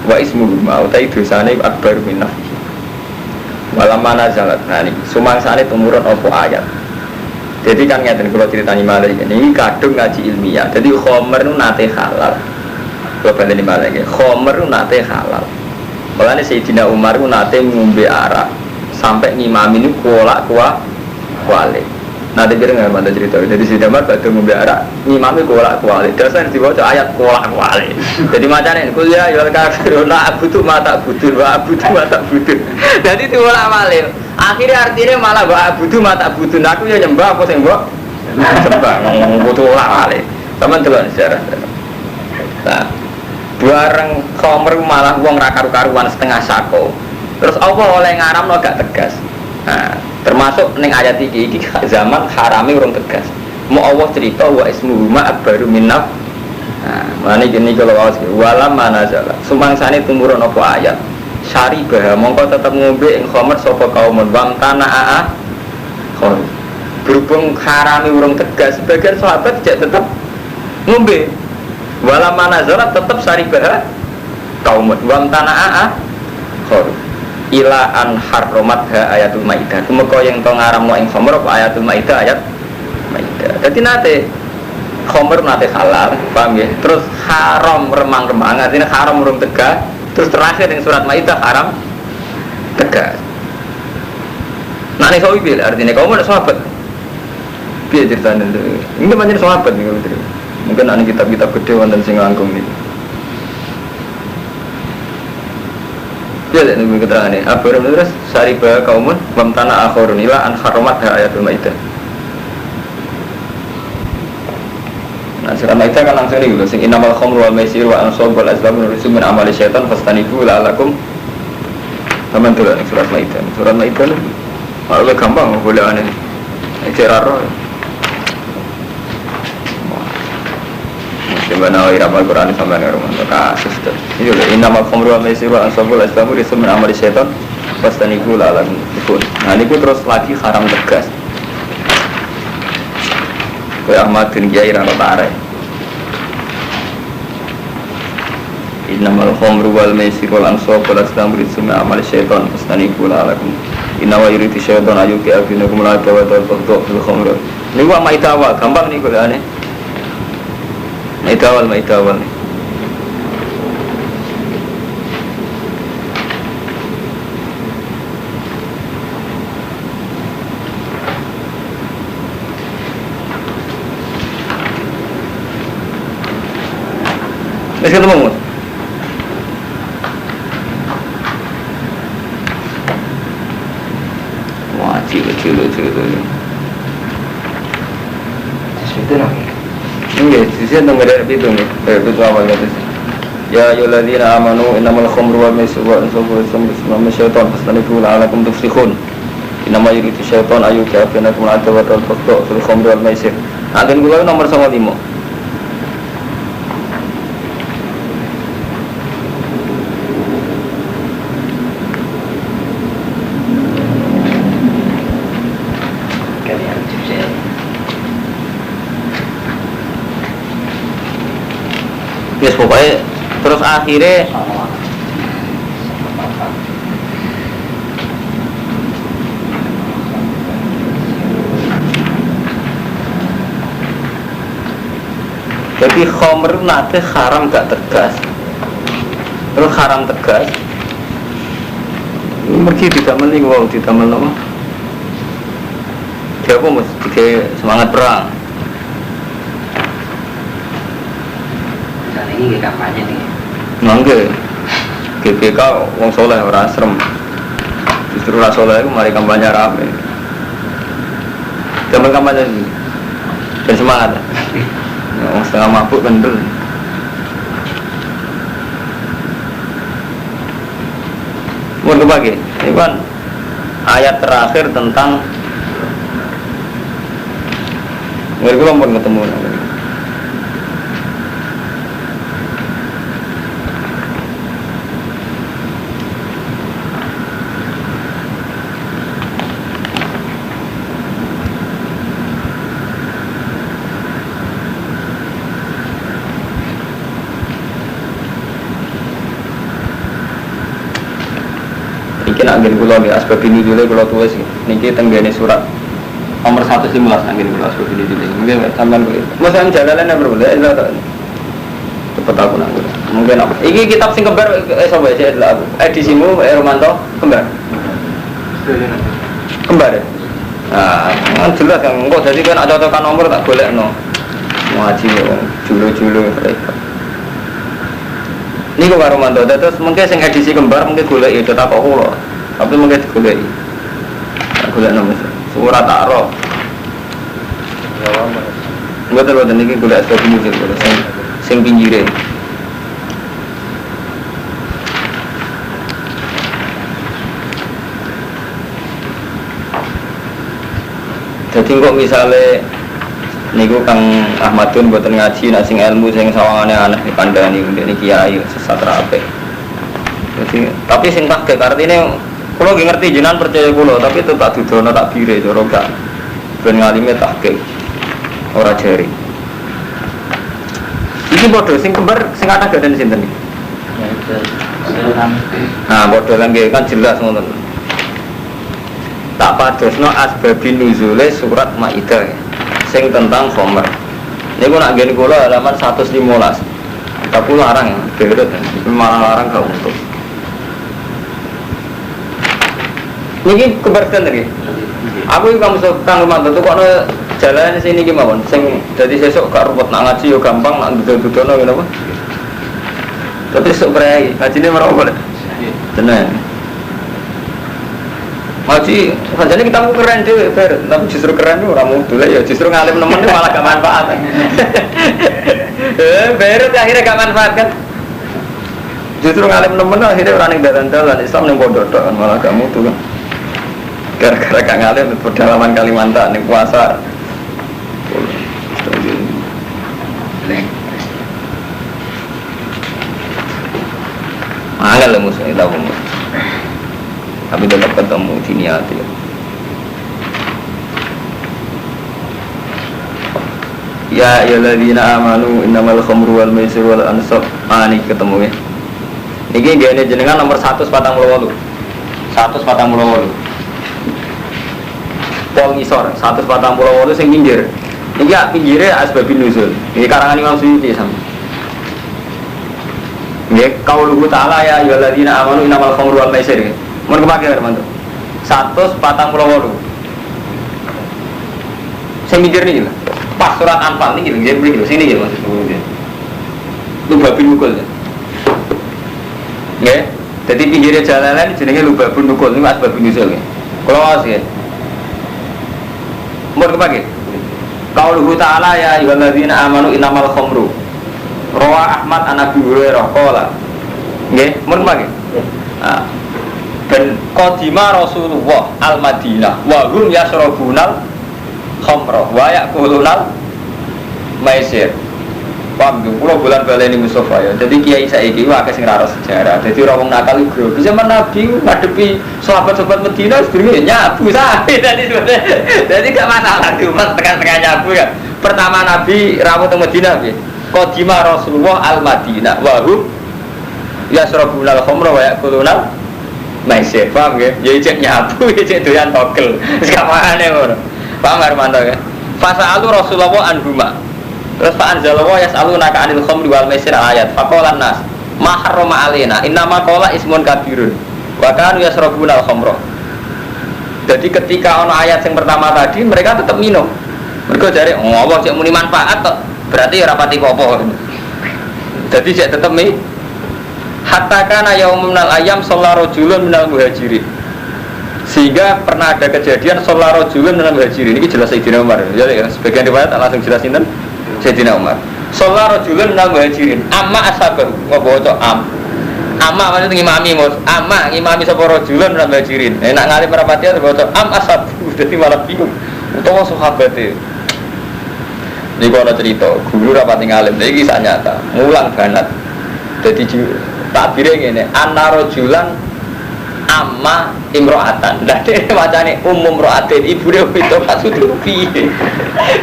Wa ismu mau ta dosane akbar minaf. Malam mana zalat nani sumangsane tumurun opo ayat. Jadi kan ngeten kalau ceritanya malah ini kadung ngaji ilmiah. Jadi khomer nu nate halal. Kalau balik malah ini khomer nu nate halal. Mulane Sayyidina Umar nu nate ngombe arak sampai ngimami ini kualik. Nanti kira nggak bantu cerita. Jadi Sayyidina Umar badhe ngombe arak ngimami kualik. Dasar diwaca ayat kualik. Jadi macamnya kuliah ya kafiruna abudu mata budun wa abudu mata budun. Jadi diwolak-walik. Akhirnya artinya malah wa abudu mata budun. Aku ya nyembah apa sing mbok sembah butuh olak-walik. Sampeyan delok sejarah. Nah, bareng khomer malah wong ra karu-karuan setengah sako. Terus apa oleh ngaramno gak tegas. Nah, termasuk ning ayat iki zaman harame urung tegas. Mau Allah cerita wa ismuhu ma akbaru minnaf. Nah, mane gini kalau walam manazala. Sumangsane tumurun apa ayat. Syari bah mongko tetep ngombe ing khamr sapa kaumun wam tanaa khon. Berhubung harame urung tegas, sebagian sahabat tetep ngombe. Walam manazala tetep syari bah kaumun wam tanaa khon. Ila an harromatha ayatul maidah. Mengko yang to ngaramno ing khamr apa ayatul maidah ayat Maidah. Jadi nate khamr nate halal, paham ya? Terus haram remang-remang, artinya haram urung tegas. Terus terakhir yang surat Maidah haram tegas. Nah ini sawi bil, artinya kamu ada sahabat. Biar ceritanya itu. Ini banyak sahabat nih kalau terima. Mungkin ada kitab-kitab gede wonten sing langkung nih. Biar ini keterangan nih. Abu Hurairah terus saribah kaumun bamtana akhirun ila an haramat ayatul Maidah. Nah, surat Maidah kan langsung nih, sing innamal khamru wal maisir wa ansab wal azlam rijsun min amali syaitan fastanibu la'alakum. Taman tuh surat Maidah. Surat Maidah malah gampang boleh aneh. Ceraro. Sebenarnya irama Quran sama dengan rumah kasus tu. Ini loh. Innamal khamru wal maisir wa ansab wal azlam rijsun min amali syaitan fastanibu la'alakum. Nah, ini pun terus lagi haram tegas. Kaya Ahmad bin Kiai rana tarai. Innamal khamru wal maisir wal ansab wal azlam rijsun min amali syaitan fastanibu la'alakum. Inna wa yuridu syaitan ayyuki abinakum la tawadu fil khamr. Ini wa Maidah wa gampang nih kalau aneh. Maidah wal nih. Wis ketemu. Wah, kecil. Sesuatu lagi. Ini sisi nomor itu nih. Itu awalnya itu. Ya ayyuhalladzina amanu innamal khamru wal maisir wal ansabu wal azlamu rijsun min syaitan fastanibu la'alakum tuflihun. Innama yuridu syaitan ayyuka bainakum al-adawata wal baghdha fil khamri wal maisir. Agen kula nomor 95. Yes, pokoknya terus akhirnya jadi khamr nanti haram gak tegas, terus haram tegas pergi tidak mending wow tidak menolong dia apa mesti semangat perang. Ini kampanye nih. Mangke GPK wong soleh ora asrem. Justru ora soleh iku mari kampanye rame. Zaman kampanye iki. Ben semangat. Wong setengah mabuk kendel. Mun kebagi, ini kan ayat terakhir tentang ngeri kula mun ketemu. Kena angin kula nggih asbab ini dulu kula tulis niki tenggene surat nomor 111 angin kula asbab ini dulu. Mungkin sampean kuwi. Mosok jalanan nomor boleh lah. Cepet aku nang kula. Mungkin apa? Iki kitab sing kembar sapa ya aku. Edisimu Romanto kembar. Kembar. Nah, kan jelas kan engko dadi kan ada tekan nomor tak golekno. Ngaji wong julu-julu mereka. Ini kok Romanto, terus mungkin sing edisi kembar mungkin golek itu tak kok kula. Tapi mungkin digoleki. Tak golek nomor surat Ta'aruf. Mboten iki golek asbab nuzul sing pinggire. Jadi kok misalnya niku Kang Ahmadun mboten ngaji nek sing ilmu sing sawangane aneh dikandani ndekne kiai sesat rape. Jadi tapi sing tak artine kula nggih ngerti jenengan percaya kula tapi itu tak dudono tak bire cara gak ben ngalime tahqiq ora jari. Iki padha sing kembar sing kata gaden sinten iki? Nah, padha kan nggih kan jelas ngoten. Tak padosno asbabin nuzule surat Maidah. sing tentang khomer. Niku nak nggen kula halaman 115. Tapi larang, berut, malah larang gak untuk. Niki keberatan lagi. Aku kamu kang Romanto tuh kok jalan sini gimana? Sing jadi sesuk gak ruwet nak ngaji yo gampang nak duduk-dudukno ngene apa? Tapi sok berai, ngajine merau boleh. Tenan. Ngaji, sajane kita mau keren dhewe, tapi justru keren ora mutu lah ya justru ngalim nemen malah gak manfaat. Berat akhirnya gak manfaat kan? Justru ngalim nemen akhirnya orang yang dalan-dalan Islam yang bodoh kan malah gak mutu kan? Gara-gara gak ngalim pedalaman Kalimantan ning puasa. Angel musuh itu tahu. Tapi tetap ketemu di niat ya. Ya ayyuhalladzina amanu innamal khamru wal maisir wal ansab. Ini ketemu ya. Niki gene jenengan nomor 148. 148. Pol ngisor 148 sing pinggir. Niki pinggire asbabun nuzul. Niki karangan Imam Suyuti sama. Nggih, qauluhu ta'ala ya ayyuhalladzina amanu innamal khamru wal maisir. Mun kepake teman-teman. 148. Sing pinggir niki lho. Pas surat Anfal niki lho, nggih sini nggih maksudnya. Lubabun nukul. Nggih. Dadi pinggire jalanan jenenge lubabun nukul niku asbabun nuzul nggih. Kula waos nggih. Mun kepake. Qauluhu ta'ala ya ayyuhalladzina amanu innamal khamru. Rawa Ahmad an Abi Hurairah qala. Nggih, mun kepake. Ah. Ben qadima Rasulullah al-Madinah wa hum yasrabunal khamra wa yaqulunal maisir. Paham yo, kula bulan baleni Mustafa ya. Jadi kiai saiki wae akeh sing ra sejarah. Dadi ora wong nakal iku. Zaman Nabi ngadepi sahabat-sahabat Madinah sedurunge nyabu sae. Dadi gak masalah cuma tekan-tekan nyabu ya. Pertama Nabi rawuh teng Madinah piye? Qadima Rasulullah al-Madinah wa hum yasrabunal khamra wa yaqulunal maisir. Paham ya? Ya cek nyabu, cek doyan togel. Wis gak makane ngono. Paham Armanto ya? Fasa'alu Rasulullah anhuma. Terus Pak Anzalwa yas'alunaka 'anil khamri wal maisir ayat. Faqala nas ma harrama alaina innama qala ismun kabirun wa kanu yasrabuna al khamra. Jadi ketika ono ayat yang pertama tadi mereka tetap minum. Mereka jare Allah cek muni manfaat tok. Berarti ora pati apa-apa. Jadi cek tetep mi hatta kana yaumun minal ayyam sallallahu rajulun minal muhajirin. Sehingga pernah ada kejadian sallallahu rajulun minal muhajirin. Ini jelas Sayyidina Umar. Jadi sebagian riwayat langsung jelasin kan Sayyidina Umar. Sallallahu rajulun minal muhajirin amma ashabahu. Ngopo am. Amma maksudnya ngimami mus. Amma ngimami sapa rajulun minal muhajirin. Nek ngalim rapati ngopo am ashabahu. Dadi malah bingung. Utawa sahabate. Niku ana cerita, guru rapati ngalim. Iki kisah nyata. Mulang banat. Dadi takbire ngene, anna rajulan amma imro'atan. Lah dhewe wacane umum ro'atin ibune wedok maksudku piye.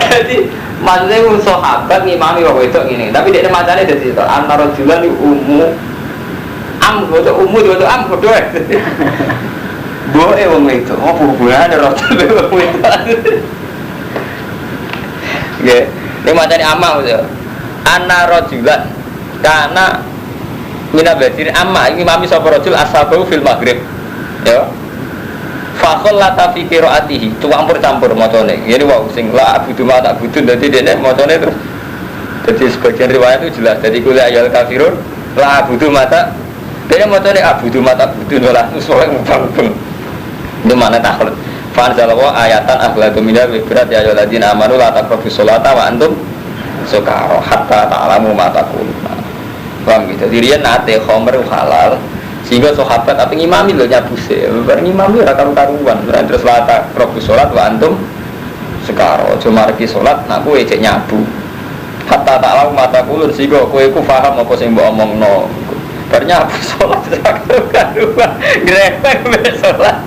Dadi maksudnya sahabat ngimami wong wedok ngene. Tapi dekne macane dadi to anna rajulan ummu am wedok ummu wedok am padha ae. Boe wong wedok opo hubungane rajul wong wedok. Nggih, ini macane amma maksudnya. Anna rajulan kana mina badir amma ngimami sapa rajul ashabahu fil maghrib. Ya. Fakol lata fi qiraatihi, campur macane. Ngene wae sing la abudu ma tak budun dadi dene macane terus. Jadi sebagian riwayat itu jelas dari kuliah ayat kafirun la abudu mata. Dene macane abudu mata budun ora usul mubang. Ini mana takhul. Fa anzalallahu ayatan akhlaqu minal ibrat ya ayyuhalladzina amanu la taqrabus sholata wa antum sukara hatta ta'lamu ma taquluna. Paham gitu. Jadi dia nate khamr halal. Sehingga sahabat tapi ngimami lho nyabuse. Bareng ngimami ora karu-karuan. Terus lata robu salat wa antum sekaro. Aja margi salat nak kowe cek nyabu. Hatta ta'lamu mata kulun sehingga kowe ku paham apa sing mbok omongno. Bar nyabu salat karu-karuan. Grepek wis salat.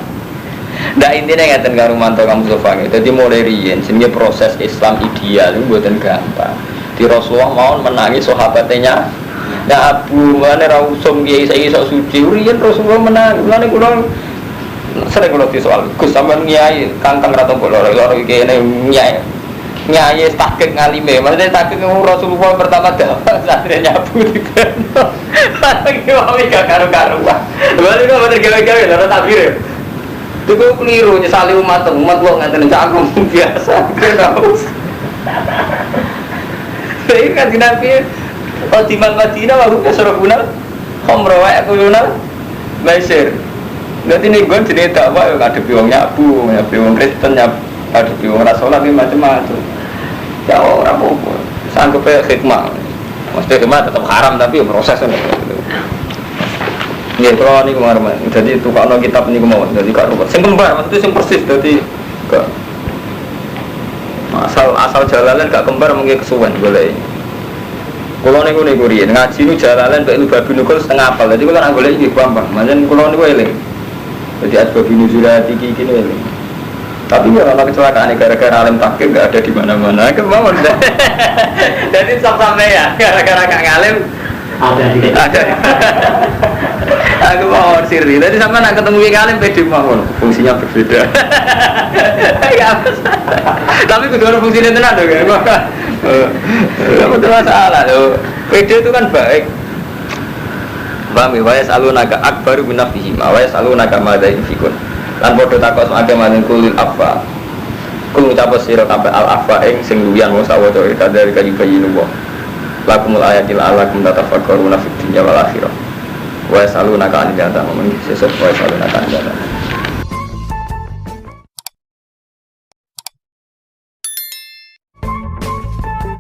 Ndak intine ngeten karo mantu kamu Mustafa. Dadi mulai riyen jenenge proses Islam ideal itu mboten gampang. Di Rasulullah mau menangi sahabatnya. Nah Abu mana rausum kiai saya sok suci urian Rasulullah menang mana kurang sering kalau disoal Gus sampean kiai kangkang rata bolor kiai ini kiai nyai takik ngalime, maksudnya takik Rasulullah pertama dah, santri nyabu di kono. Lagi mau gak karu-karuan. Balik kok bener gawe-gawe lho takbir. Itu kok keliru nyesali umat kok ngaten cangkem biasa. Tapi kan Nabi Qadimal Madinah wa hum yasrabuna khamra wa yakuluna maisir. Nanti nih gue jadi dakwah yang ada biwang nyabu, biwang Kristen nyabu, ada biwang rasolah macam-macam. Ya orang apa? Sanggup hikmah. Maksudnya hikmah tetap haram tapi prosesnya. Iya, kalau ini kemarin, jadi tukang kitab ini kemauan, jadi kak rubat. Sing kembar, maksudnya sing persis, jadi gak asal jalalan gak kembar mungkin kesuwen boleh. Kalau ini kurian ngaji nu jalalan baik lu babi nukul setengah apal, jadi kalau nggak boleh ini gampang. Macam kalau ini boleh, jadi ada babi nuzula tinggi gini boleh. Tapi ya kalau kecelakaan gara-gara alim takdir nggak ada di mana-mana, kemauan. Jadi sampai ya gara-gara nggak ngalim ada. Aku mau siri. Jadi sampai nak ketemu ngalim pede mau fungsinya berbeda. Ya tapi kedua fungsinya tenar dong ya. Kamu tuh masalah tuh. Pede itu kan baik. Paham ya? Wa yas'alunaka akbaru min nafsihim. Wa yas'alunaka madza yunfikun. Lan padha takos maning kulil afa. Kul ucap sira kabeh al afa ing sing luwihan wong sawata kadare kayu bayinu wa. Lakumul ayatil alakum tatafakkaruna fid dunya wal akhirah. Wa yas'alunaka 'anil jannah. Sesuk wa yas'alunaka 'anil jannah.